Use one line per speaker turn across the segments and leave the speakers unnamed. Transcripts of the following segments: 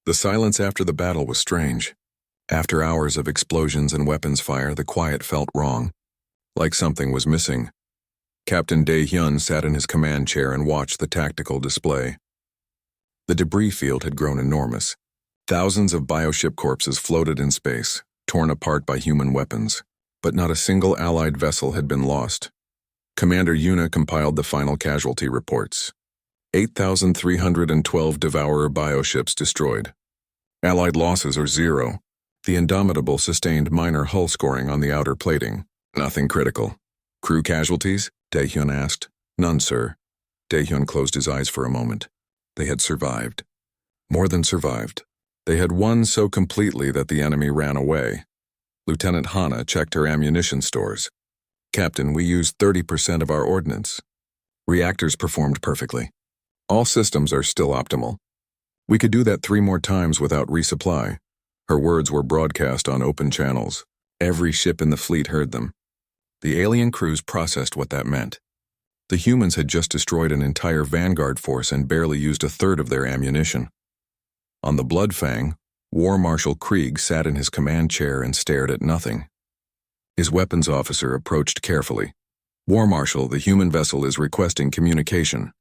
The silence after the battle was strange. After hours of explosions and weapons fire, the quiet felt wrong, like something was missing. Captain Dae-hyun sat in his command chair and watched the tactical display. The debris field had grown enormous. Thousands of bioship corpses floated in space, torn apart by human weapons, but not a single Allied vessel had been lost. Commander Yuna compiled the final casualty reports. 8,312 Devourer bioships destroyed. Allied losses are 0. The Indomitable sustained minor hull scoring on the outer plating. Nothing critical. Crew casualties? Dae-hyun asked. None, sir. Dae-hyun closed his eyes for a moment. They had survived. More than survived. They had won so completely that the enemy ran away. Lieutenant Hana checked her ammunition stores. Captain, we used 30% of our ordnance. Reactors performed perfectly. All systems are still optimal. We could do that 3 more times without resupply. Her words were broadcast on open channels. Every ship in the fleet heard them. The alien crews processed what that meant. The humans had just destroyed an entire vanguard force and barely used a third of their ammunition. On the Bloodfang, War Marshal Krieg sat in his command chair and stared at nothing. His weapons officer approached carefully. War Marshal, the human vessel is requesting communication.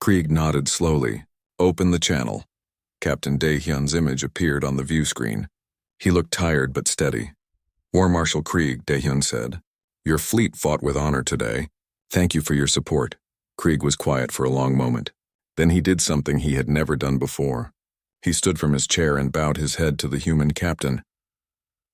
Krieg nodded slowly. Open the channel. Captain Dae-hyun's image appeared on the view screen. He looked tired but steady. War Marshal Krieg, Dae-hyun said, your fleet fought with honor today. Thank you for your support. Krieg was quiet for a long moment. Then he did something he had never done before. He stood from his chair and bowed his head to the human captain.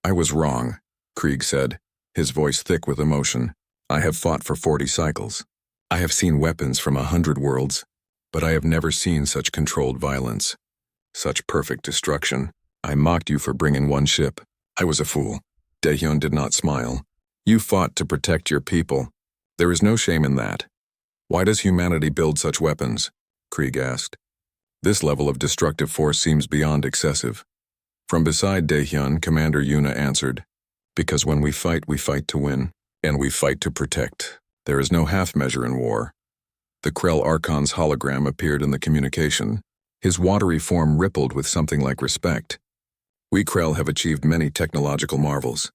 I was wrong, Krieg said, his voice thick with emotion. I have fought for 40 cycles. I have seen weapons from 100 worlds, but I have never seen such controlled violence. Such perfect destruction. I mocked you for bringing 1 ship. I was a fool. Dae-hyun did not smile. You fought to protect your people. There is no shame in that. Why does humanity build such weapons? Krieg asked. This level of destructive force seems beyond excessive. From beside Dae-hyun, Commander Yuna answered, because when we fight to win, and we fight to protect. There is no half measure in war. The Krell Archon's hologram appeared in the communication. His watery form rippled with something like respect. We Krell have achieved many technological marvels.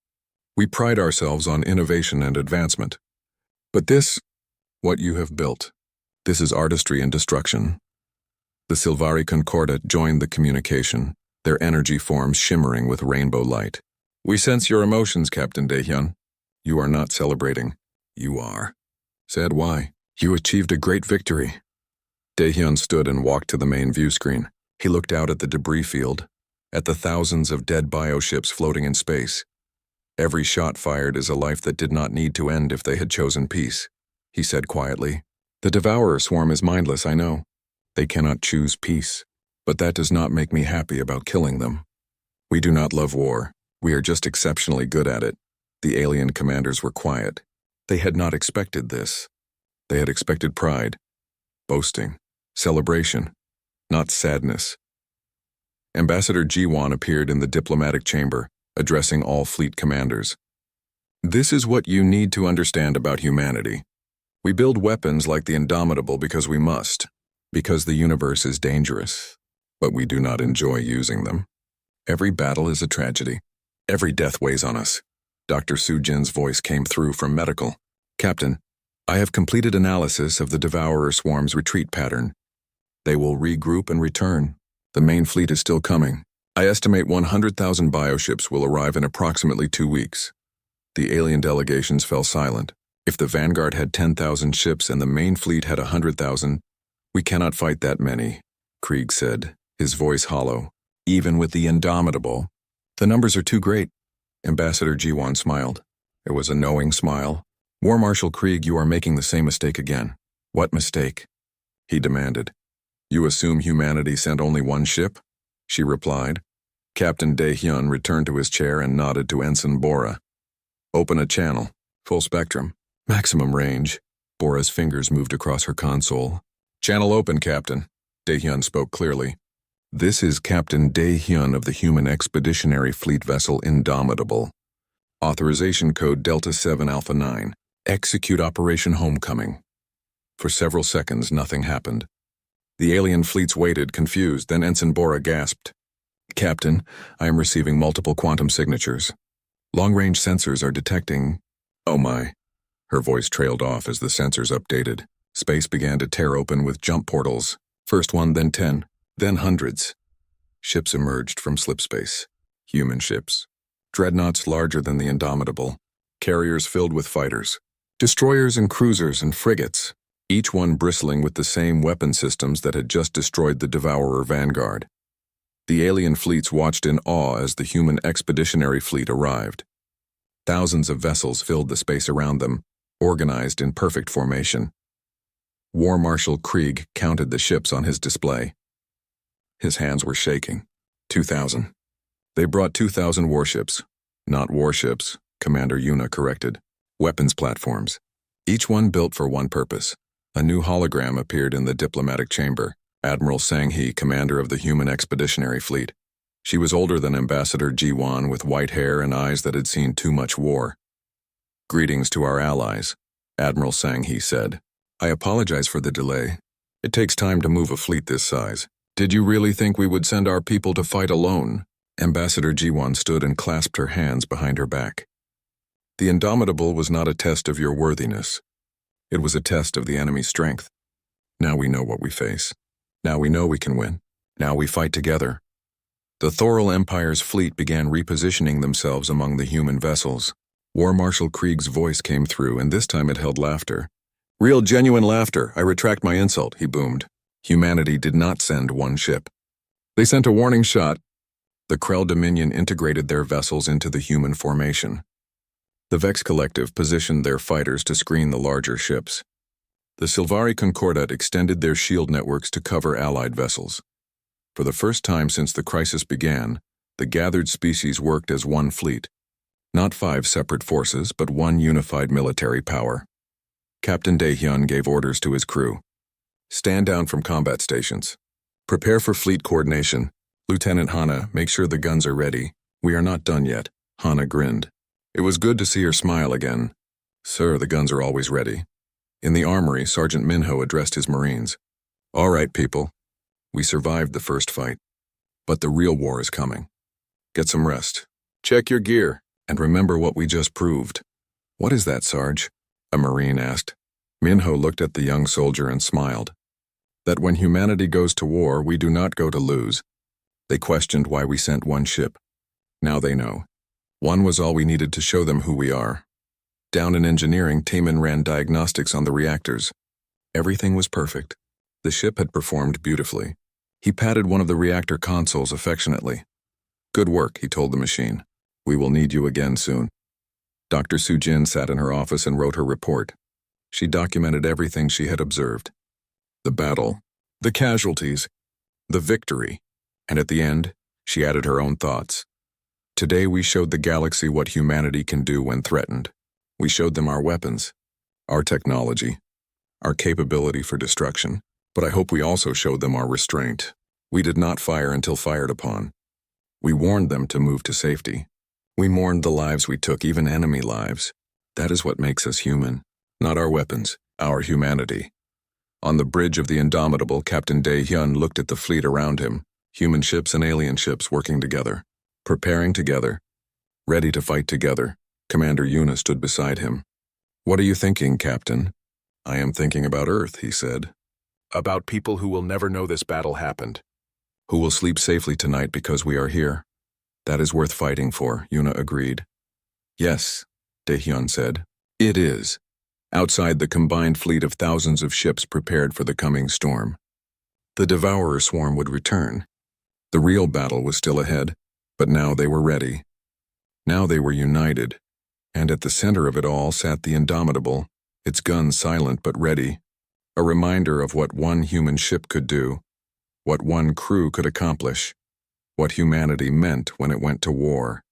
We pride ourselves on innovation and advancement. But this, what you have built, this is artistry and destruction. The Sylvari Concordat joined the communication, their energy forms shimmering with rainbow light. We sense your emotions, Captain Dae-hyun. You are not celebrating. You are. Said why? You achieved a great victory. Dae-hyun stood and walked to the main view screen. He looked out at the debris field, at the thousands of dead bioships floating in space. Every shot fired is a life that did not need to end if they had chosen peace, he said quietly. The Devourer swarm is mindless, I know. They cannot choose peace, but that does not make me happy about killing them. We do not love war. We are just exceptionally good at it. The alien commanders were quiet. They had not expected this. They had expected pride, boasting, celebration, not sadness. Ambassador Ji-won appeared in the diplomatic chamber, addressing all fleet commanders. This is what you need to understand about humanity. We build weapons like the Indomitable because we must, because the universe is dangerous, but we do not enjoy using them. Every battle is a tragedy. Every death weighs on us. Dr. Soo-jin's voice came through from medical. Captain, I have completed analysis of the Devourer swarm's retreat pattern. They will regroup and return. The main fleet is still coming. I estimate 100,000 bioships will arrive in approximately 2 weeks. The alien delegations fell silent. If the Vanguard had 10,000 ships and the main fleet had 100,000, we cannot fight that many, Krieg said, his voice hollow. Even with the Indomitable, the numbers are too great. Ambassador Ji-won smiled. It was a knowing smile. War Marshal Krieg, you are making the same mistake again. What mistake? He demanded. You assume humanity sent only 1 ship? She replied. Captain Dae-hyun returned to his chair and nodded to Ensign Bora. Open a channel. Full spectrum. Maximum range. Bora's fingers moved across her console. Channel open, Captain. Dae-hyun spoke clearly. This is Captain Dae-hyun of the human expeditionary fleet vessel Indomitable. Authorization code Delta 7 Alpha 9. Execute Operation Homecoming. For several seconds, nothing happened. The alien fleets waited, confused, then Ensign Bora gasped. Captain, I am receiving multiple quantum signatures. Long-range sensors are detecting... Oh my. Her voice trailed off as the sensors updated. Space began to tear open with jump portals. First one, then 10, then hundreds. Ships emerged from slipspace. Human ships. Dreadnoughts larger than the Indomitable. Carriers filled with fighters. Destroyers and cruisers and frigates, each one bristling with the same weapon systems that had just destroyed the Devourer Vanguard. The alien fleets watched in awe as the human expeditionary fleet arrived. Thousands of vessels filled the space around them, organized in perfect formation. War Marshal Krieg counted the ships on his display. His hands were shaking. 2,000. They brought 2,000 warships. Not warships, Commander Yuna corrected. Weapons platforms. Each one built for one purpose. A new hologram appeared in the diplomatic chamber. Admiral Sang-hee, commander of the human expeditionary fleet. She was older than Ambassador Ji-wan, with white hair and eyes that had seen too much war. Greetings to our allies, Admiral Sang-hee said. I apologize for the delay. It takes time to move a fleet this size. Did you really think we would send our people to fight alone? Ambassador Ji-wan stood and clasped her hands behind her back. The Indomitable was not a test of your worthiness. It was a test of the enemy's strength. Now we know what we face. Now we know we can win. Now we fight together. The Thoral Empire's fleet began repositioning themselves among the human vessels. War Marshal Krieg's voice came through, and this time it held laughter. Real genuine laughter. I retract my insult, he boomed. Humanity did not send one ship. They sent a warning shot. The Krell Dominion integrated their vessels into the human formation. The Vex Collective positioned their fighters to screen the larger ships. The Silvari Concordat extended their shield networks to cover Allied vessels. For the first time since the crisis began, the gathered species worked as one fleet. Not 5 separate forces, but one unified military power. Captain Daehyun gave orders to his crew. Stand down from combat stations. Prepare for fleet coordination. Lieutenant Hana, make sure the guns are ready. We are not done yet. Hana grinned. It was good to see her smile again. Sir, the guns are always ready. In the armory, Sergeant Minho addressed his Marines. All right, people. We survived the first fight. But the real war is coming. Get some rest. Check your gear, and remember what we just proved. What is that, Sarge? A Marine asked. Minho looked at the young soldier and smiled. That when humanity goes to war, we do not go to lose. They questioned why we sent one ship. Now they know. One was all we needed to show them who we are. Down in engineering, Taman ran diagnostics on the reactors. Everything was perfect. The ship had performed beautifully. He patted one of the reactor consoles affectionately. Good work, he told the machine. We will need you again soon. Dr. Sujin sat in her office and wrote her report. She documented everything she had observed. The battle, the casualties, the victory, and at the end, she added her own thoughts. Today we showed the galaxy what humanity can do when threatened. We showed them our weapons, our technology, our capability for destruction, but I hope we also showed them our restraint. We did not fire until fired upon. We warned them to move to safety. We mourned the lives we took, even enemy lives. That is what makes us human. Not our weapons, our humanity. On the bridge of the Indomitable, Captain Dae-hyun looked at the fleet around him, human ships and alien ships working together, preparing together, ready to fight together. Commander Yuna stood beside him. What are you thinking, Captain? I am thinking about Earth, he said. About people who will never know this battle happened. Who will sleep safely tonight because we are here. That is worth fighting for, Yuna agreed. Yes, Daehyun said. It is. Outside, the combined fleet of thousands of ships prepared for the coming storm. The Devourer swarm would return. The real battle was still ahead, but now they were ready. Now they were united, and at the center of it all sat the Indomitable, its guns silent but ready, a reminder of what one human ship could do, what one crew could accomplish, what humanity meant when it went to war.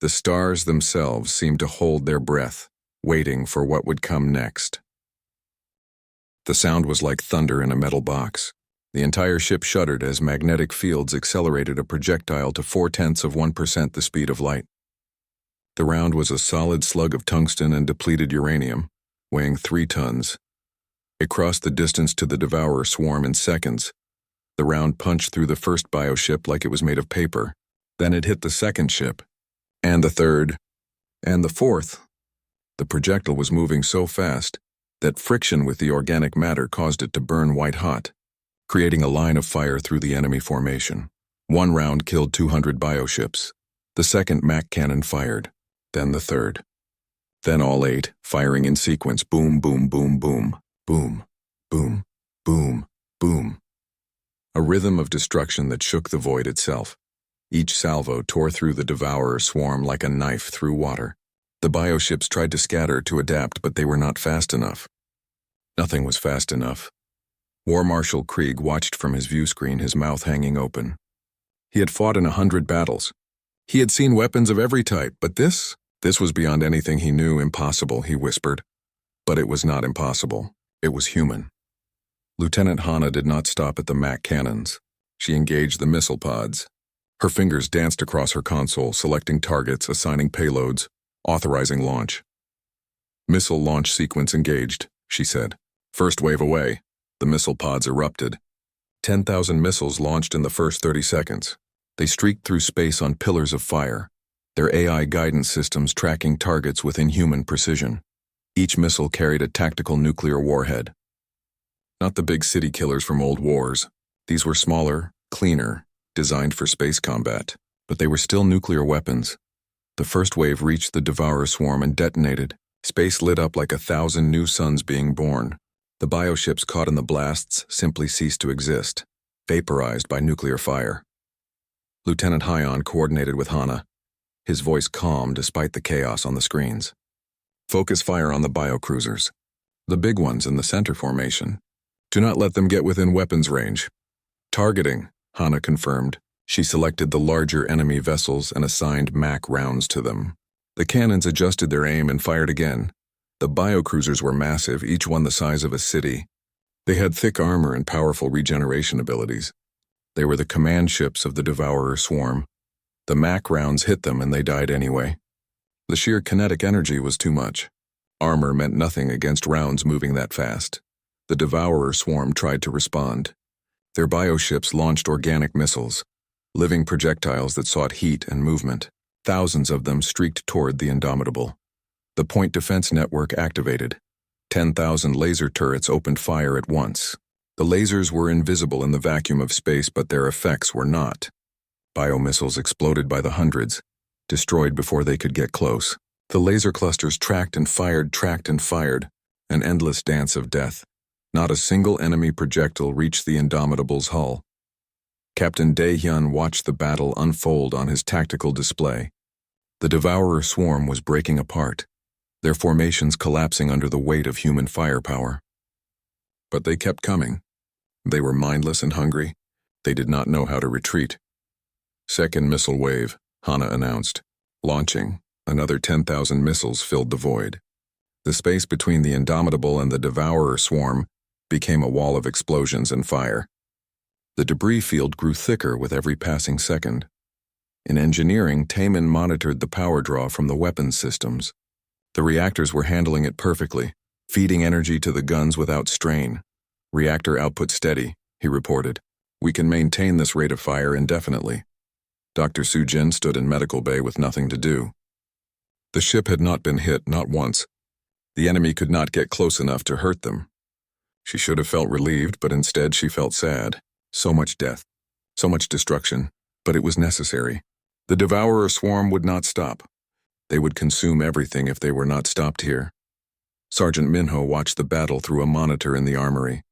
The stars themselves seemed to hold their breath, waiting for what would come next. The sound was like thunder in a metal box. The entire ship shuddered as magnetic fields accelerated a projectile to 0.4% the speed of light. The round was a solid slug of tungsten and depleted uranium, weighing 3 tons. It crossed the distance to the Devourer swarm in seconds, The round punched through the first bioship like it was made of paper. Then it hit the second ship, and the third, and the fourth. The projectile was moving so fast that friction with the organic matter caused it to burn white hot, creating a line of fire through the enemy formation. One round killed 200 bioships. The second Mac cannon fired, then the third. Then all 8, firing in sequence, boom, boom, boom, boom, boom, boom, boom, boom. A rhythm of destruction that shook the void itself. Each salvo tore through the devourer swarm like a knife through water. The bioships tried to scatter to adapt, but they were not fast enough. Nothing was fast enough. War Marshal Krieg watched from his view screen, his mouth hanging open. He had fought in 100 battles. He had seen weapons of every type, but this was beyond anything he knew. Impossible, he whispered. But it was not impossible. It was human. Lieutenant Hana did not stop at the Mac cannons. She engaged the missile pods. Her fingers danced across her console, selecting targets, assigning payloads, authorizing launch. Missile launch sequence engaged, she said. First wave away. The missile pods erupted. 10,000 missiles launched in the first 30 seconds. They streaked through space on pillars of fire, their AI guidance systems tracking targets with inhuman precision. Each missile carried a tactical nuclear warhead. Not the big city killers from old wars. These were smaller, cleaner, designed for space combat, but they were still nuclear weapons. The first wave reached the devourer swarm and detonated. Space lit up like 1,000 new suns being born. The bioships caught in the blasts simply ceased to exist, vaporized by nuclear fire. Lieutenant Hyon coordinated with Hana, his voice calm despite the chaos on the screens. Focus fire on the biocruisers, the big ones in the center formation. Do not let them get within weapons range. Targeting, Hana confirmed. She selected the larger enemy vessels and assigned Mac rounds to them. The cannons adjusted their aim and fired again. The biocruisers were massive, each one the size of a city. They had thick armor and powerful regeneration abilities. They were the command ships of the devourer swarm. The Mac rounds hit them and they died anyway. The sheer kinetic energy was too much. Armor meant nothing against rounds moving that fast. The devourer swarm tried to respond. Their bioships launched organic missiles, living projectiles that sought heat and movement. Thousands of them streaked toward the Indomitable. The point defense network activated. 10,000 laser turrets opened fire at once. The lasers were invisible in the vacuum of space, but their effects were not. Biomissiles exploded by the hundreds, destroyed before they could get close. The laser clusters tracked and fired, an endless dance of death. Not a single enemy projectile reached the Indomitable's hull. Captain Dae-hyun watched the battle unfold on his tactical display. The devourer swarm was breaking apart, their formations collapsing under the weight of human firepower. But they kept coming. They were mindless and hungry. They did not know how to retreat. Second missile wave, Hana announced. Launching, another 10,000 missiles filled the void. The space between the Indomitable and the devourer swarm became a wall of explosions and fire. The debris field grew thicker with every passing second. In engineering, Taemin monitored the power draw from the weapons systems. The reactors were handling it perfectly, feeding energy to the guns without strain. Reactor output steady, he reported. We can maintain this rate of fire indefinitely. Dr. Soo-jin stood in medical bay with nothing to do. The ship had not been hit, not once. The enemy could not get close enough to hurt them. She should have felt relieved, but instead she felt sad. So much death, so much destruction, but it was necessary. The devourer swarm would not stop. They would consume everything if they were not stopped here. Sergeant Minho watched the battle through a monitor in the armory.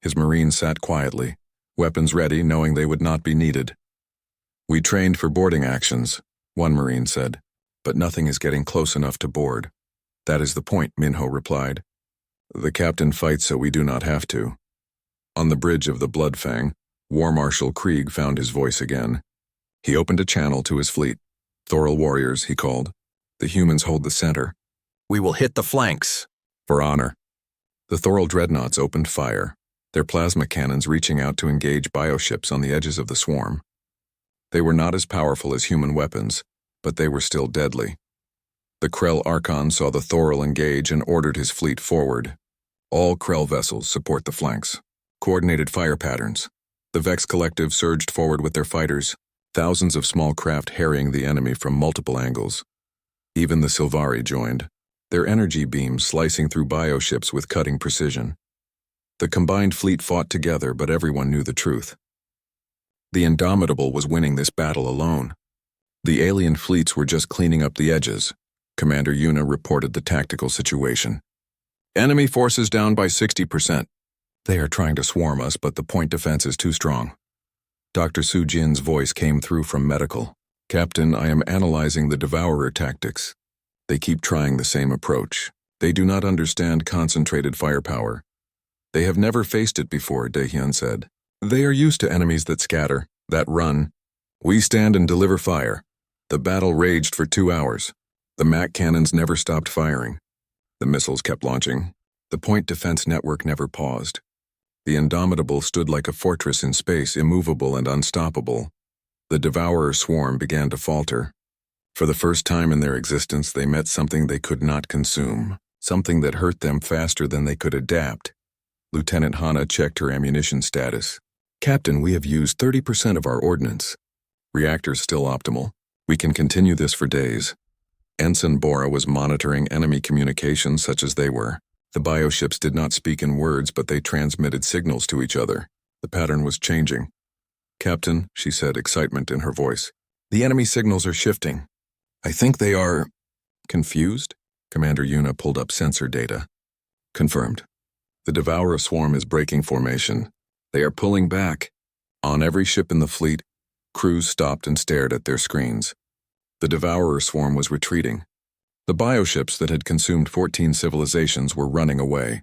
His Marines sat quietly, weapons ready, knowing they would not be needed. We trained for boarding actions, one Marine said, but nothing is getting close enough to board. That is the point, Minho replied. The captain fights so we do not have to. On the bridge of the Bloodfang, War Marshal Krieg found his voice again. He opened a channel to his fleet. Thoral warriors, he called. The humans hold the center.
We will hit the flanks.
For honor. The Thoral dreadnoughts opened fire, their plasma cannons reaching out to engage bioships on the edges of the swarm. They were not as powerful as human weapons, but they were still deadly. The Krell Archon saw the Thoral engage and ordered his fleet forward. All Krell vessels support the flanks. Coordinated fire patterns. The Vex Collective surged forward with their fighters, thousands of small craft harrying the enemy from multiple angles. Even the Sylvari joined, their energy beams slicing through bioships with cutting precision. The combined fleet fought together, but everyone knew the truth. The Indomitable was winning this battle alone. The alien fleets were just cleaning up the edges. Commander Yuna reported the tactical situation. Enemy forces down by 60%. They are trying to swarm us, but the point defense is too strong. Dr. Su Jin's voice came through from medical. Captain, I am analyzing the Devourer tactics. They keep trying the same approach. They do not understand concentrated firepower. They have never faced it before, Daehyun said. They are used to enemies that scatter, that run. We stand and deliver fire. The battle raged for 2 hours. The MAC cannons never stopped firing. The missiles kept launching. The point defense network never paused. The Indomitable stood like a fortress in space, immovable and unstoppable. The Devourer swarm began to falter. For the first time in their existence, they met something they could not consume, something that hurt them faster than they could adapt. Lieutenant Hana checked her ammunition status. Captain, we have used 30% of our ordnance. Reactors still optimal. We can continue this for days. Ensign Bora was monitoring enemy communications such as they were. The bioships did not speak in words, but they transmitted signals to each other. The pattern was changing. Captain, she said, excitement in her voice. The enemy signals are shifting. I think they are... Confused? Commander Yuna pulled up sensor data. Confirmed. The Devourer swarm is breaking formation. They are pulling back. On every ship in the fleet, crews stopped and stared at their screens. The Devourer swarm was retreating. The bioships that had consumed 14 civilizations were running away.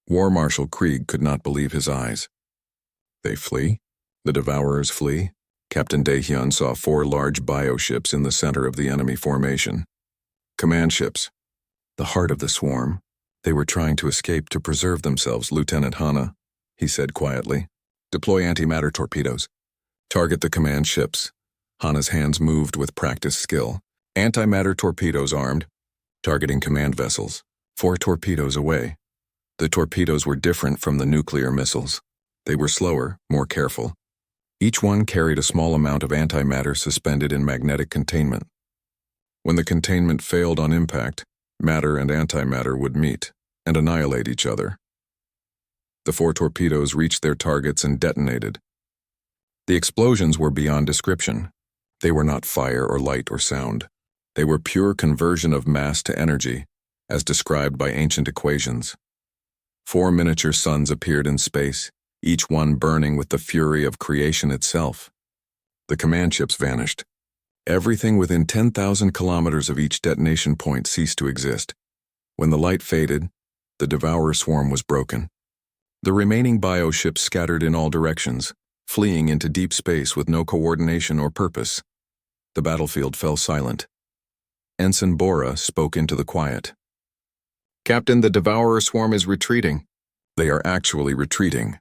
War Marshal Krieg could not believe his eyes. They flee? The Devourers flee? Captain Daehyun saw 4 large bioships in the center of the enemy formation. Command ships. The heart of the swarm. They were trying to escape to preserve themselves, Lieutenant Hana, he said quietly. Deploy antimatter torpedoes. Target the command ships. Hana's hands moved with practiced skill. Antimatter torpedoes armed. Targeting command vessels. 4 torpedoes away. The torpedoes were different from the nuclear missiles. They were slower, more careful. Each one carried a small amount of antimatter suspended in magnetic containment. When the containment failed on impact, matter and antimatter would meet and annihilate each other. The 4 torpedoes reached their targets and detonated. The explosions were beyond description. They were not fire or light or sound. They were pure conversion of mass to energy, as described by ancient equations. 4 miniature suns appeared in space, each one burning with the fury of creation itself. The command ships vanished. Everything within 10,000 kilometers of each detonation point ceased to exist. When the light faded, the Devourer swarm was broken. The remaining bioships scattered in all directions, fleeing into deep space with no coordination or purpose. The battlefield fell silent. Ensign Bora spoke into the quiet. Captain, the Devourer swarm is retreating. They are actually retreating.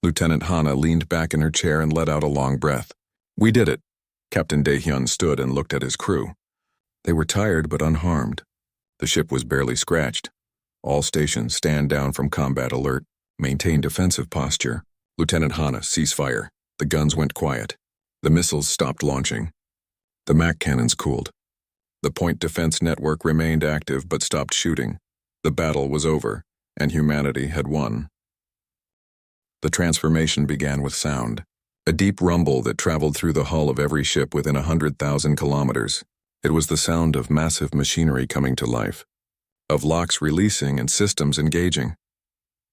Lieutenant Hana leaned back in her chair and let out a long breath. We did it. Captain Daehyun stood and looked at his crew. They were tired but unharmed. The ship was barely scratched. All stations stand down from combat alert. Maintain defensive posture. Lieutenant Hana, cease fire. The guns went quiet. The missiles stopped launching. The MAC cannons cooled. The point defense network remained active but stopped shooting. The battle was over, and humanity had won. The transformation began with sound. A deep rumble that traveled through the hull of every ship within 100,000 kilometers. It was the sound of massive machinery coming to life, of locks releasing and systems engaging.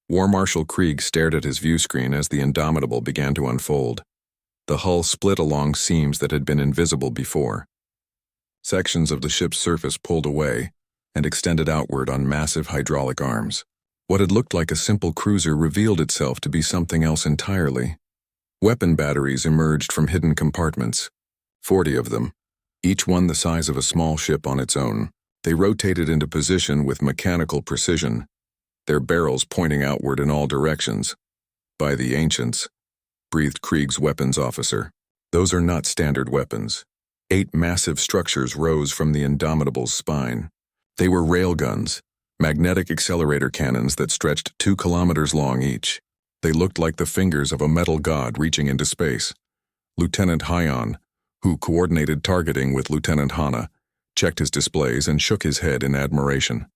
War Marshal Krieg stared at his view screen as the Indomitable began to unfold. The hull split along seams that had been invisible before. Sections of the ship's surface pulled away and extended outward on massive hydraulic arms. What had looked like a simple cruiser revealed itself to be something else entirely. Weapon batteries emerged from hidden compartments, 40 of them, each one the size of a small ship on its own. They rotated into position with mechanical precision, their barrels pointing outward in all directions. By the ancients, breathed Krieg's weapons officer. Those are not standard weapons. 8 massive structures rose from the Indomitable's spine. They were railguns, magnetic accelerator cannons that stretched 2 kilometers long each. They looked like the fingers of a metal god reaching into space. Lieutenant Hyon, who coordinated targeting with Lieutenant Hana, checked his displays and shook his head in admiration.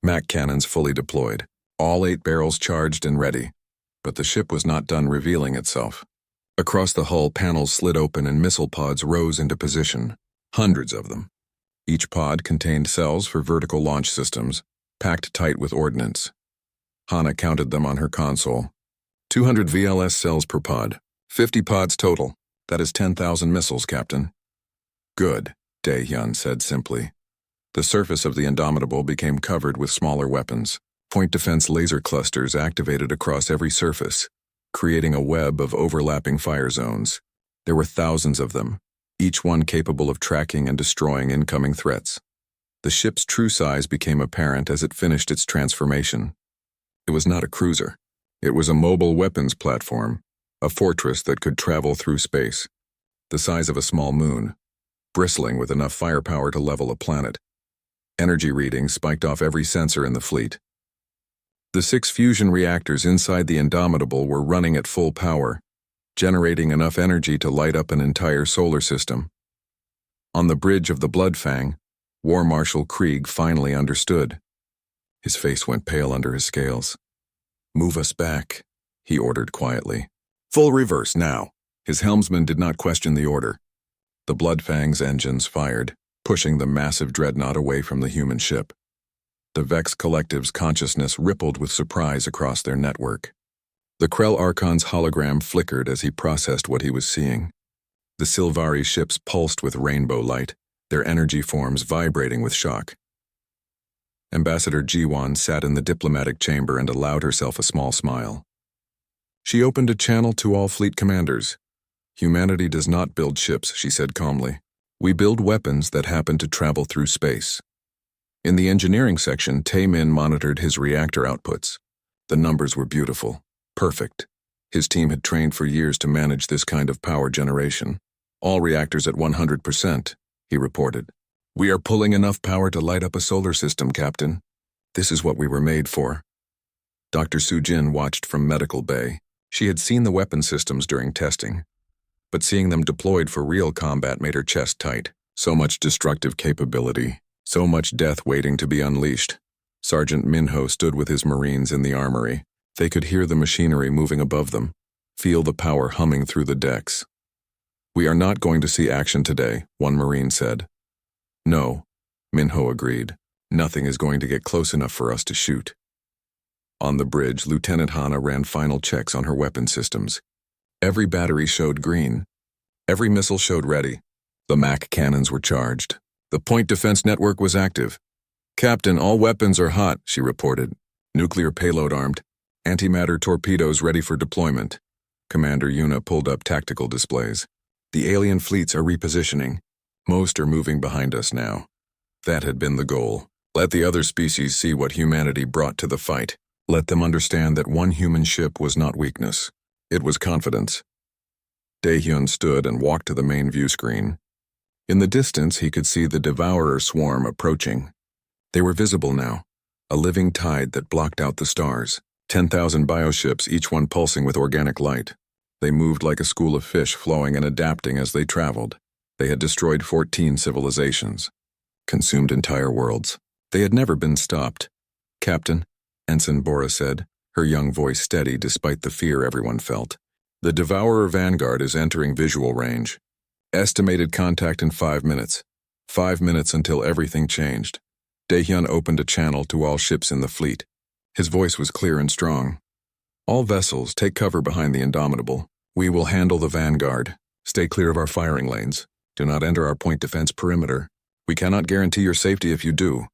Mac cannons fully deployed, all 8 barrels charged and ready. But the ship was not done revealing itself. Across the hull, panels slid open and missile pods rose into position, hundreds of them. Each pod contained cells for vertical launch systems, packed tight with ordnance. Hana counted them on her console. 200 VLS cells per pod, 50 pods total. That is 10,000 missiles, Captain. Good, Dae-hyun said simply. The surface of the Indomitable became covered with smaller weapons. Point defense laser clusters activated across every surface, creating a web of overlapping fire zones. There were thousands of them, each one capable of tracking and destroying incoming threats. The ship's true size became apparent as it finished its transformation. It was not a cruiser. It was a mobile weapons platform, a fortress that could travel through space, the size of a small moon, bristling with enough firepower to level a planet. Energy readings spiked off every sensor in the fleet. The 6 fusion reactors inside the Indomitable were running at full power, generating enough energy to light up an entire solar system. On the bridge of the Bloodfang, War Marshal Krieg finally understood. His face went pale under his scales. "Move us back," he ordered quietly. "Full reverse now." His helmsman did not question the order. The Bloodfang's engines fired, pushing the massive dreadnought away from the human ship. The Vex Collective's consciousness rippled with surprise across their network. The Krell Archon's hologram flickered as he processed what he was seeing. The Sylvari ships pulsed with rainbow light, their energy forms vibrating with shock. Ambassador Jiwon sat in the diplomatic chamber and allowed herself a small smile. She opened a channel to all fleet commanders. "Humanity does not build ships," she said calmly. "We build weapons that happen to travel through space." In the engineering section, Tae-min monitored his reactor outputs. The numbers were beautiful, perfect. His team had trained for years to manage this kind of power generation. "All reactors at 100%, he reported. "We are pulling enough power to light up a solar system, Captain. This is what we were made for." Dr. Soo-jin watched from medical bay. She had seen the weapon systems during testing, but seeing them deployed for real combat made her chest tight. So much destructive capability. So much death waiting to be unleashed. Sergeant Minho stood with his Marines in the armory. They could hear the machinery moving above them, feel the power humming through the decks. "We are not going to see action today," one Marine said. "No," Minho agreed. "Nothing is going to get close enough for us to shoot." On the bridge, Lieutenant Hana ran final checks on her weapon systems. Every battery showed green. Every missile showed ready. The Mac cannons were charged. The point defense network was active. "Captain, all weapons are hot," she reported. "Nuclear payload armed. Antimatter torpedoes ready for deployment." Commander Yuna pulled up tactical displays. "The alien fleets are repositioning. Most are moving behind us now." That had been the goal. Let the other species see what humanity brought to the fight. Let them understand that one human ship was not weakness. It was confidence. Dae-hyun stood and walked to the main view screen. In the distance, he could see the Devourer swarm approaching. They were visible now, a living tide that blocked out the stars. 10,000 bioships, each one pulsing with organic light. They moved like a school of fish, flowing and adapting as they traveled. They had destroyed 14 civilizations, consumed entire worlds. They had never been stopped. "Captain," Ensign Bora said, her young voice steady despite the fear everyone felt. "The Devourer Vanguard is entering visual range. Estimated contact in 5 minutes. 5 minutes until everything changed." Dae-hyun opened a channel to all ships in the fleet. His voice was clear and strong. "All vessels, take cover behind the Indomitable. We will handle the Vanguard. Stay clear of our firing lanes. Do not enter our point defense perimeter. We cannot guarantee your safety if you do."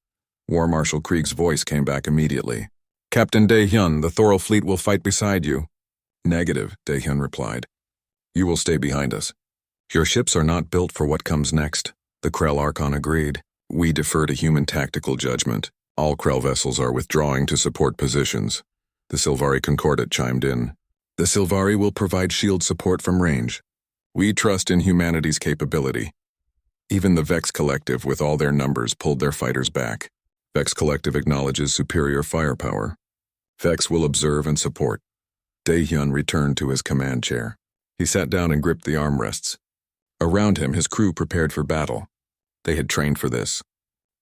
War Marshal Krieg's voice came back immediately. "Captain Dae-hyun, the Thorol fleet will fight beside you." "Negative," Dae-hyun replied. "You will stay behind us." "Your ships are not built for what comes next," the Krell Archon agreed. "We defer to human tactical judgment. All Krell vessels are withdrawing to support positions." The Sylvari Concordat chimed in. "The Sylvari will provide shield support from range. We trust in humanity's capability." Even the Vex Collective, with all their numbers, pulled their fighters back. Vex Collective acknowledges superior firepower. Vex will observe and support. Dae-hyun returned to his command chair. He sat down and gripped the armrests. Around him, his crew prepared for battle. They had trained for this,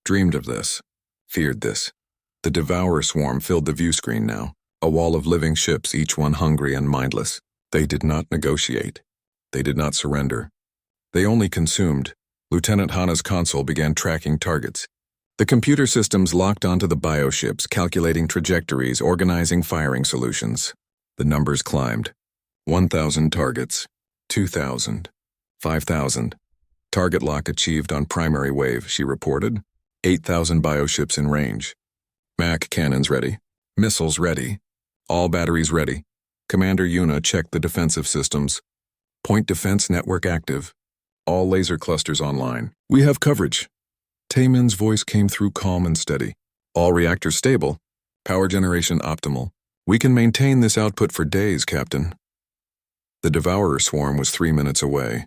dreamed of this, feared this. The Devourer swarm filled the view screen now, a wall of living ships, each one hungry and mindless. They did not negotiate. They did not surrender. They only consumed. Lieutenant Hana's console began tracking targets. The computer systems locked onto the bioships, calculating trajectories, organizing firing solutions. The numbers climbed. 1,000 targets, 2,000, 5,000. Target lock achieved on primary wave, she reported. 8,000 bioships in range. MAC cannons ready. Missiles ready. All batteries ready. Commander Yuna checked the defensive systems. Point defense network active. All laser clusters online. We have coverage. Taemin's voice came through calm and steady. All reactors stable. Power generation optimal. We can maintain this output for days, Captain. The Devourer swarm was 3 minutes away.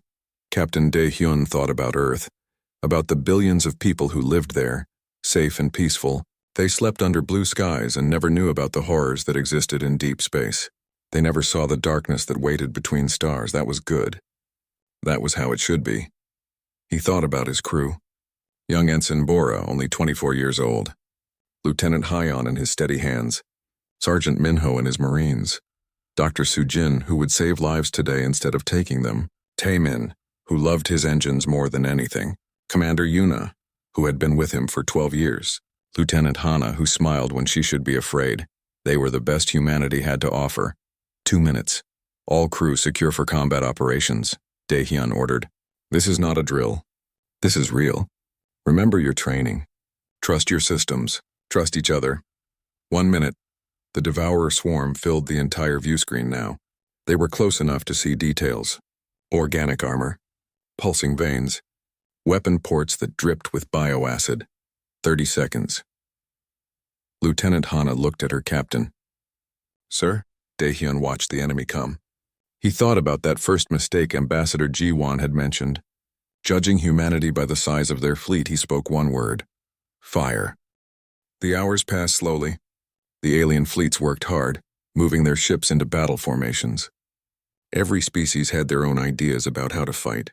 Captain Dae-hyun thought about Earth, about the billions of people who lived there, safe and peaceful. They slept under blue skies and never knew about the horrors that existed in deep space. They never saw the darkness that waited between stars. That was good. That was how it should be. He thought about his crew. Young Ensign Bora, only 24 years old. Lieutenant Hyon in his steady hands. Sergeant Minho and his Marines. Dr. Sujin, who would save lives today instead of taking them. Taemin, who loved his engines more than anything. Commander Yuna, who had been with him for 12 years. Lieutenant Hana, who smiled when she should be afraid. They were the best humanity had to offer. 2 minutes. All crew secure for combat operations, Dae-hyun ordered. This is not a drill. This is real. Remember your training. Trust your systems. Trust each other. 1 minute. The Devourer swarm filled the entire view screen now. They were close enough to see details. Organic armor. Pulsing veins. Weapon ports that dripped with bioacid. 30 seconds. Lieutenant Hana looked at her captain. Sir? Dae-hyun watched the enemy come. He thought about that first mistake Ambassador Ji-won had mentioned. Judging humanity by the size of their fleet, he spoke one word. Fire. The hours passed slowly. The alien fleets worked hard, moving their ships into battle formations. Every species had their own ideas about how to fight.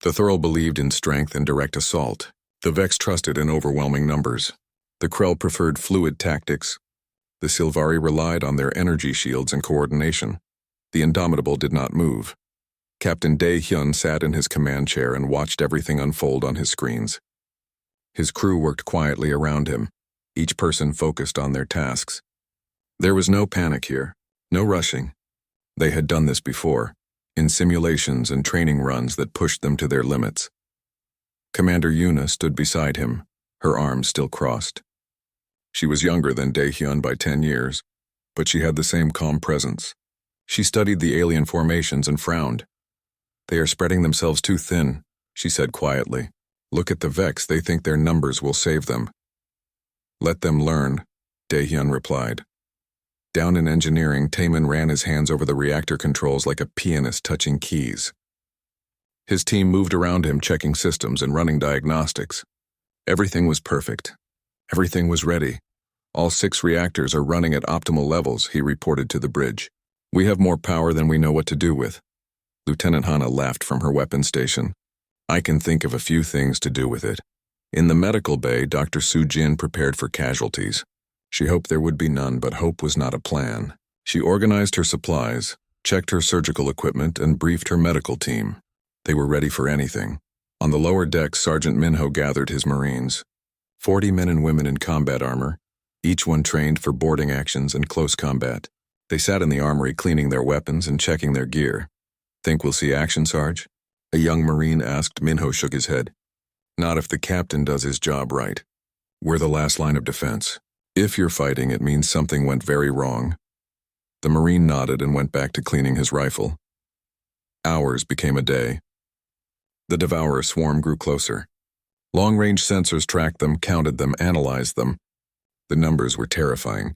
The Thurl believed in strength and direct assault. The Vex trusted in overwhelming numbers. The Krell preferred fluid tactics. The Sylvari relied on their energy shields and coordination. The Indomitable did not move. Captain Dae-hyun sat in his command chair and watched everything unfold on his screens. His crew worked quietly around him, each person focused on their tasks. There was no panic here, no rushing. They had done this before, in simulations and training runs that pushed them to their limits. Commander Yuna stood beside him, her arms still crossed. She was younger than Dae-hyun by 10 years, but she had the same calm presence. She studied the alien formations and frowned. They are spreading themselves too thin, she said quietly. Look at the Vex, they think their numbers will save them. Let them learn, Dae-hyun replied. Down in engineering, Taemin ran his hands over the reactor controls like a pianist touching keys. His team moved around him, checking systems and running diagnostics. Everything was perfect. Everything was ready. All 6 reactors are running at optimal levels, he reported to the bridge. We have more power than we know what to do with. Lieutenant Hana laughed from her weapons station. I can think of a few things to do with it. In the medical bay, Dr. Sujin prepared for casualties. She hoped there would be none, but hope was not a plan. She organized her supplies, checked her surgical equipment, and briefed her medical team. They were ready for anything. On the lower deck, Sergeant Minho gathered his Marines. 40 men and women in combat armor, each one trained for boarding actions and close combat. They sat in the armory cleaning their weapons and checking their gear. Think we'll see action, Sarge? A young Marine asked. Minho shook his head. Not if the captain does his job right. We're the last line of defense. If you're fighting, it means something went very wrong. The Marine nodded and went back to cleaning his rifle. Hours became a day. The Devourer swarm grew closer. Long-range sensors tracked them, counted them, analyzed them. The numbers were terrifying.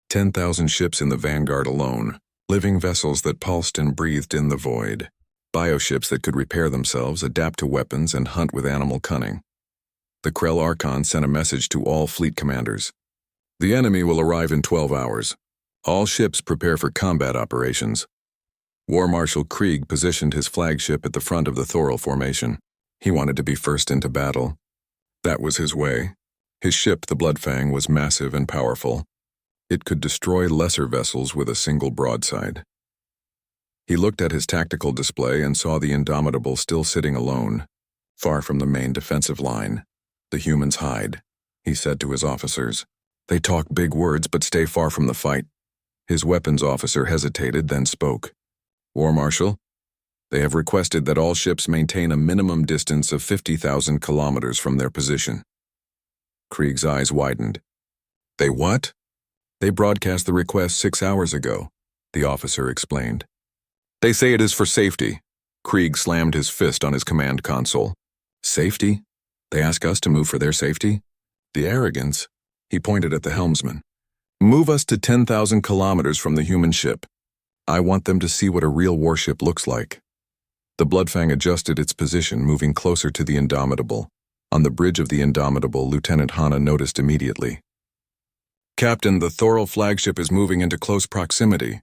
10,000 ships in the Vanguard alone, living vessels that pulsed and breathed in the void. Bioships that could repair themselves, adapt to weapons, and hunt with animal cunning. The Krell Archon sent a message to all fleet commanders. The enemy will arrive in 12 hours. All ships prepare for combat operations. War Marshal Krieg positioned his flagship at the front of the Thorol formation. He wanted to be first into battle. That was his way. His ship, the Bloodfang, was massive and powerful. It could destroy lesser vessels with a single broadside. He looked at his tactical display and saw the Indomitable still sitting alone, far from the main defensive line. The humans hide, he said to his officers. They talk big words but stay far from the fight. His weapons officer hesitated, then spoke. War Marshal, they have requested that all ships maintain a minimum distance of 50,000 kilometers from their position. Krieg's eyes widened. They what? They broadcast the request 6 hours ago, the officer explained. They say it is for safety. Krieg slammed his fist on his command console. Safety? They ask us to move for their safety? The arrogance. He pointed at the helmsman. Move us to 10,000 kilometers from the human ship. I want them to see what a real warship looks like. The Bloodfang adjusted its position, moving closer to the Indomitable. On the bridge of the Indomitable, Lieutenant Hanna noticed immediately. Captain, the Thorol flagship is moving into close proximity.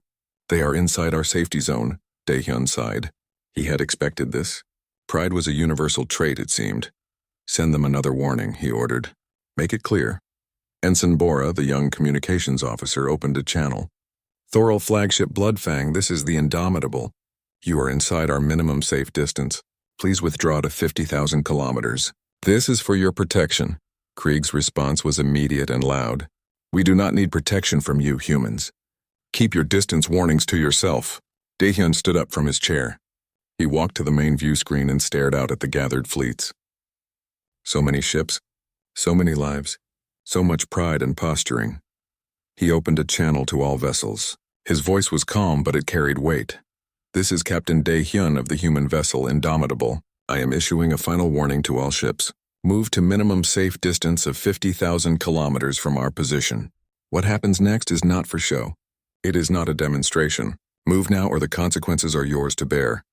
They are inside our safety zone, Daehyun sighed. He had expected this. Pride was a universal trait, it seemed. Send them another warning, he ordered. Make it clear. Ensign Bora, the young communications officer, opened a channel. Thorol flagship Bloodfang, this is the Indomitable. You are inside our minimum safe distance. Please withdraw to 50,000 kilometers. This is for your protection. Krieg's response was immediate and loud. We do not need protection from you, humans. Keep your distance warnings to yourself. Daehyun stood up from his chair. He walked to the main view screen and stared out at the gathered fleets. So many ships, so many lives, so much pride and posturing. He opened a channel to all vessels. His voice was calm, but it carried weight. This is Captain Daehyun of the human vessel Indomitable. I am issuing a final warning to all ships. Move to minimum safe distance of 50,000 kilometers from our position. What happens next is not for show. It is not a demonstration. Move now or the consequences are yours to bear.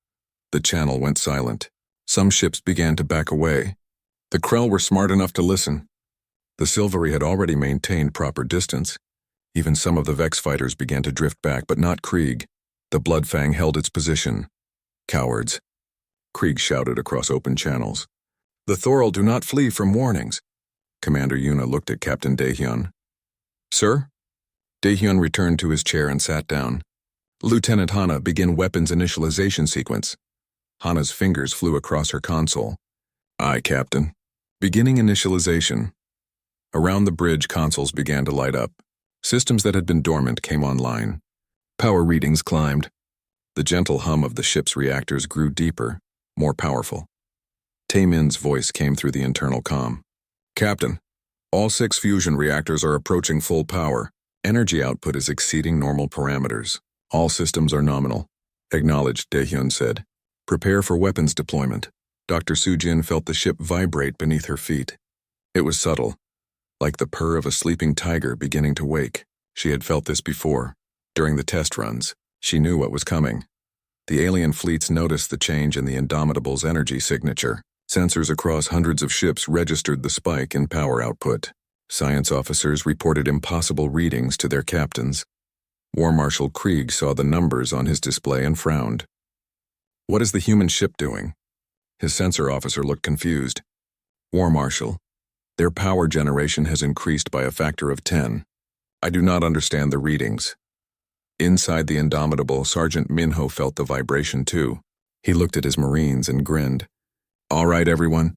The channel went silent. Some ships began to back away. The Krell were smart enough to listen. The Silvery had already maintained proper distance. Even some of the Vex fighters began to drift back, but not Krieg. The Bloodfang held its position. Cowards. Krieg shouted across open channels. The Thorol do not flee from warnings. Commander Yuna looked at Captain Daehyun. Sir? Daehyun returned to his chair and sat down. Lieutenant Hanna, begin weapons initialization sequence. Hanna's fingers flew across her console. Aye, Captain. Beginning initialization. Around the bridge, consoles began to light up. Systems that had been dormant came online. Power readings climbed. The gentle hum of the ship's reactors grew deeper, more powerful. Taemin's voice came through the internal comm. Captain, all 6 fusion reactors are approaching full power. Energy output is exceeding normal parameters. All systems are nominal. Acknowledged, Daehyun said. Prepare for weapons deployment. Dr. Sujin felt the ship vibrate beneath her feet. It was subtle, like the purr of a sleeping tiger beginning to wake. She had felt this before. During the test runs, she knew what was coming. The alien fleets noticed the change in the Indomitable's energy signature. Sensors across hundreds of ships registered the spike in power output. Science officers reported impossible readings to their captains. War Marshal Krieg saw the numbers on his display and frowned. What is the human ship doing? His sensor officer looked confused. War Marshal, their power generation has increased by a factor of 10. I do not understand the readings. Inside the Indomitable, Sergeant Minho felt the vibration too. He looked at his Marines and grinned. All right, everyone.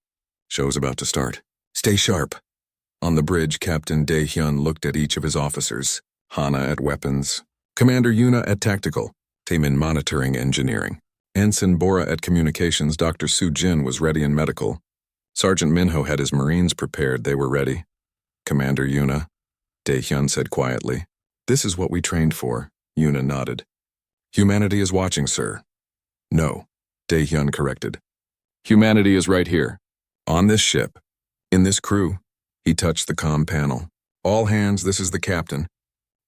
Show's about to start. Stay sharp. On the bridge, Captain Daehyun looked at each of his officers. Hanna at weapons. Commander Yuna at tactical. Taemin monitoring engineering. Ensign Bora at communications. Dr. Sujin was ready in medical. Sergeant Minho had his Marines prepared. They were ready. Commander Yuna, Daehyun said quietly. This is what we trained for. Yuna nodded. Humanity is watching, sir. No, Daehyun corrected. Humanity is right here. On this ship. In this crew. He touched the comm panel. All hands, this is the captain.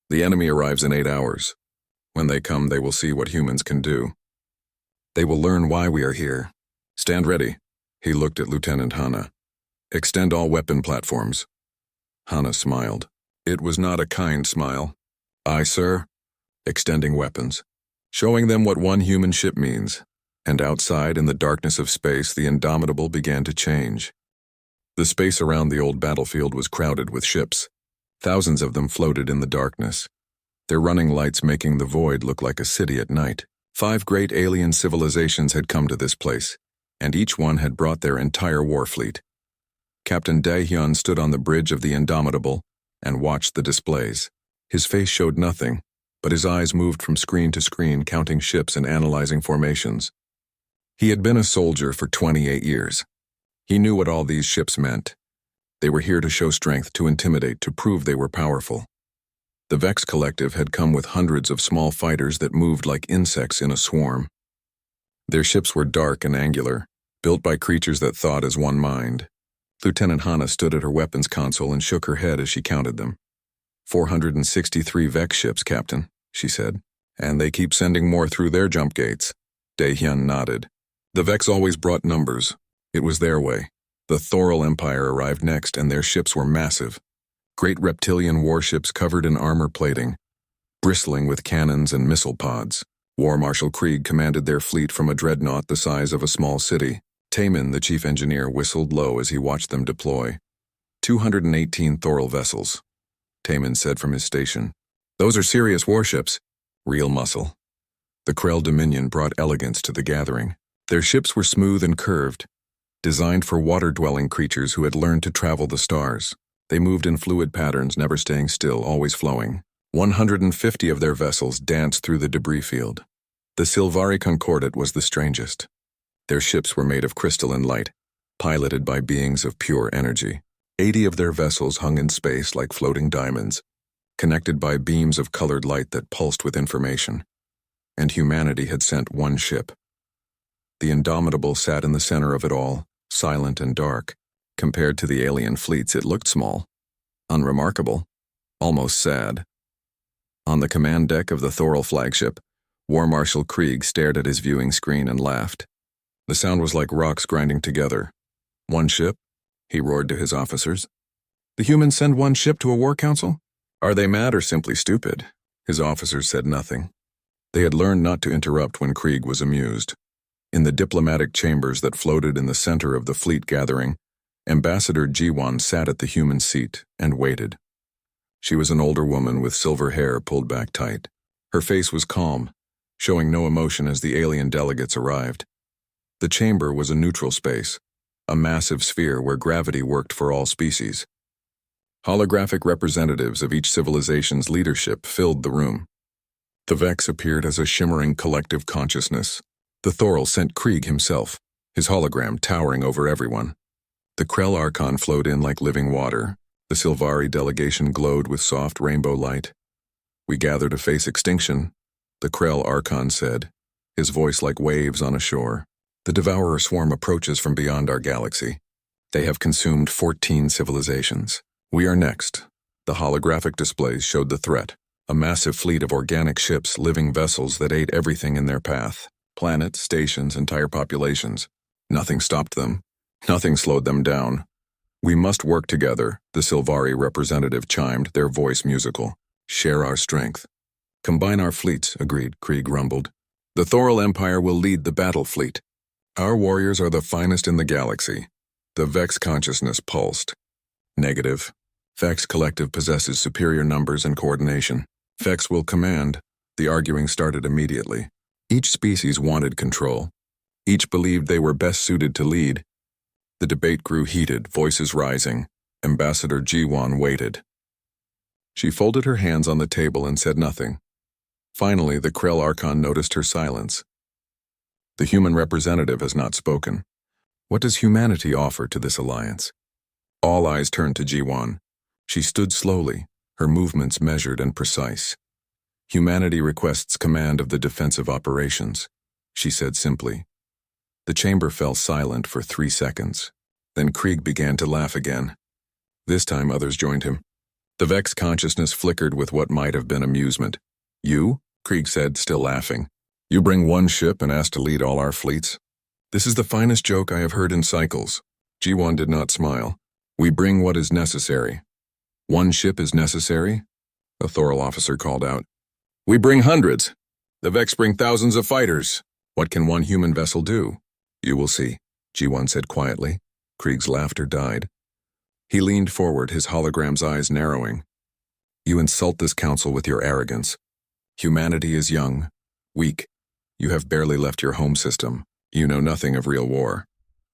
The enemy arrives in 8 hours. When they come, they will see what humans can do. They will learn why we are here. Stand ready. He looked at Lieutenant Hanna. Extend all weapon platforms. Hanna smiled. It was not a kind smile. Aye, sir. extending weapons, showing them what one human ship means. And outside, in the darkness of space, the Indomitable began to change. The space around the old battlefield was crowded with ships. Thousands of them floated in the darkness, their running lights making the void look like a city at night. 5 great alien civilizations had come to this place, and each one had brought their entire war fleet. Captain Dae-hyun stood on the bridge of the Indomitable and watched the displays. His face showed nothing, but his eyes moved from screen to screen, counting ships and analyzing formations. He had been a soldier for 28 years. He knew what all these ships meant. They were here to show strength, to intimidate, to prove they were powerful. The Vex Collective had come with hundreds of small fighters that moved like insects in a swarm. Their ships were dark and angular, built by creatures that thought as one mind. Lieutenant Hana stood at her weapons console and shook her head as she counted them. 463 Vex ships, Captain, she said. And they keep sending more through their jump gates. Dae-hyun nodded. The Vex always brought numbers. It was their way. The Thoral Empire arrived next, and their ships were massive. Great reptilian warships covered in armor plating, bristling with cannons and missile pods. War Marshal Krieg commanded their fleet from a dreadnought the size of a small city. Taemin, the chief engineer, whistled low as he watched them deploy. 218 Thoral vessels, Taemin said from his station. Those are serious warships. Real muscle. The Krell Dominion brought elegance to the gathering. Their ships were smooth and curved, designed for water-dwelling creatures who had learned to travel the stars. They moved in fluid patterns, never staying still, always flowing. 150 of their vessels danced through the debris field. The Silvari Concordat was the strangest. Their ships were made of crystalline light, piloted by beings of pure energy. 80 of their vessels hung in space like floating diamonds, connected by beams of colored light that pulsed with information. And humanity had sent one ship. The Indomitable sat in the center of it all, silent and dark. Compared to the alien fleets, it looked small, unremarkable, almost sad. On the command deck of the Thoral flagship, War Marshal Krieg stared at his viewing screen and laughed. The sound was like rocks grinding together. One ship? He roared to his officers. The humans send one ship to a war council? Are they mad or simply stupid? His officers said nothing. They had learned not to interrupt when Krieg was amused. In the diplomatic chambers that floated in the center of the fleet gathering, Ambassador Ji-won sat at the human seat and waited. She was an older woman with silver hair pulled back tight. Her face was calm, showing no emotion as the alien delegates arrived. The chamber was a neutral space, a massive sphere where gravity worked for all species. Holographic representatives of each civilization's leadership filled the room. The Vex appeared as a shimmering collective consciousness. The Thoral sent Krieg himself, his hologram towering over everyone. The Krell Archon flowed in like living water. The Silvari delegation glowed with soft rainbow light. We gather to face extinction, the Krell Archon said, his voice like waves on a shore. The Devourer swarm approaches from beyond our galaxy. They have consumed 14 civilizations. We are next. The holographic displays showed the threat, a massive fleet of organic ships, living vessels that ate everything in their path. Planets, stations, entire populations. Nothing stopped them. Nothing slowed them down. We must work together, the Silvari representative chimed, their voice musical. Share our strength. Combine our fleets, agreed, Krieg rumbled. The Thoral Empire will lead the battle fleet. Our warriors are the finest in the galaxy. The Vex consciousness pulsed. Negative. Vex Collective possesses superior numbers and coordination. Vex will command. The arguing started immediately. Each species wanted control. Each believed they were best suited to lead. The debate grew heated, voices rising. Ambassador Ji-won waited. She folded her hands on the table and said nothing. Finally, the Krell Archon noticed her silence. The human representative has not spoken. What does humanity offer to this alliance? All eyes turned to Ji-won. She stood slowly, her movements measured and precise. Humanity requests command of the defensive operations, she said simply. The chamber fell silent for 3 seconds. Then Krieg began to laugh again. This time others joined him. The Vex consciousness flickered with what might have been amusement. You? Krieg said, still laughing. You bring one ship and ask to lead all our fleets? This is the finest joke I have heard in cycles. Ji-won did not smile. We bring what is necessary. One ship is necessary? A Thoral officer called out. We bring hundreds. The Vex bring thousands of fighters. What can one human vessel do? You will see, G1 said quietly. Krieg's laughter died. He leaned forward, his hologram's eyes narrowing. You insult this council with your arrogance. Humanity is young, weak. You have barely left your home system. You know nothing of real war.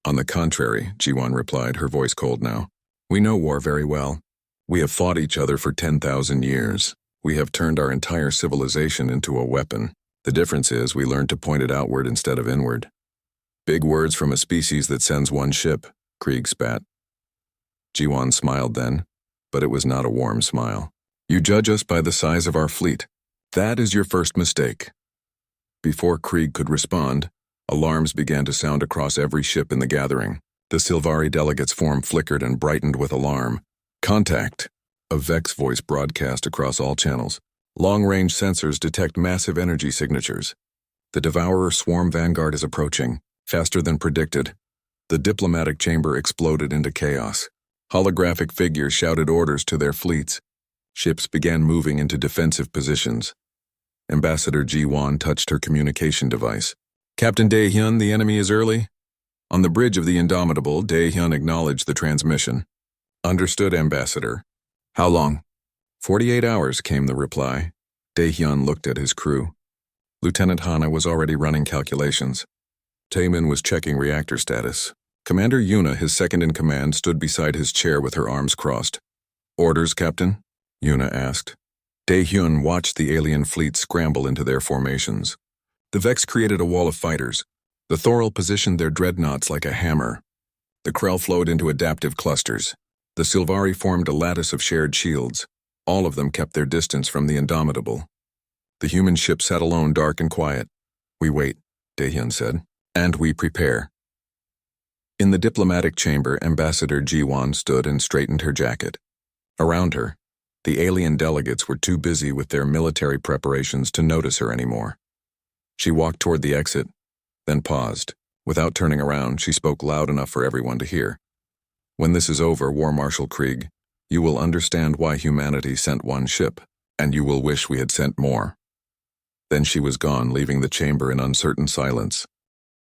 On the contrary, G1 replied, her voice cold now. We know war very well. We have fought each other for 10,000 years. We have turned our entire civilization into a weapon. The difference is we learned to point it outward instead of inward. Big words from a species that sends one ship, Krieg spat. G1 smiled then, but it was not a warm smile. You judge us by the size of our fleet. That is your first mistake. Before Krieg could respond, alarms began to sound across every ship in the gathering. The Silvari delegate's form flickered and brightened with alarm. Contact! A Vex voice broadcast across all channels. Long-range sensors detect massive energy signatures. The Devourer swarm vanguard is approaching, faster than predicted. The diplomatic chamber exploded into chaos. Holographic figures shouted orders to their fleets. Ships began moving into defensive positions. Ambassador Ji-Wan touched her communication device. Captain Dae-hyun, the enemy is early. On the bridge of the Indomitable, Dae-hyun acknowledged the transmission. Understood, Ambassador. How long? 48 hours, came the reply. Dae-hyun looked at his crew. Lieutenant Hana was already running calculations. Taemin was checking reactor status. Commander Yuna, his second-in-command, stood beside his chair with her arms crossed. Orders, Captain? Yuna asked. Dae-hyun watched the alien fleet scramble into their formations. The Vex created a wall of fighters. The Thorol positioned their dreadnoughts like a hammer. The Krell flowed into adaptive clusters. The Silvari formed a lattice of shared shields. All of them kept their distance from the Indomitable. The human ship sat alone, dark and quiet. We wait, Dae-hyun said, and we prepare. In the diplomatic chamber, Ambassador Ji-Wan stood and straightened her jacket. Around her, the alien delegates were too busy with their military preparations to notice her anymore. She walked toward the exit, then paused. Without turning around, she spoke loud enough for everyone to hear. When this is over, War Marshal Krieg, you will understand why humanity sent one ship, and you will wish we had sent more. Then she was gone, leaving the chamber in uncertain silence.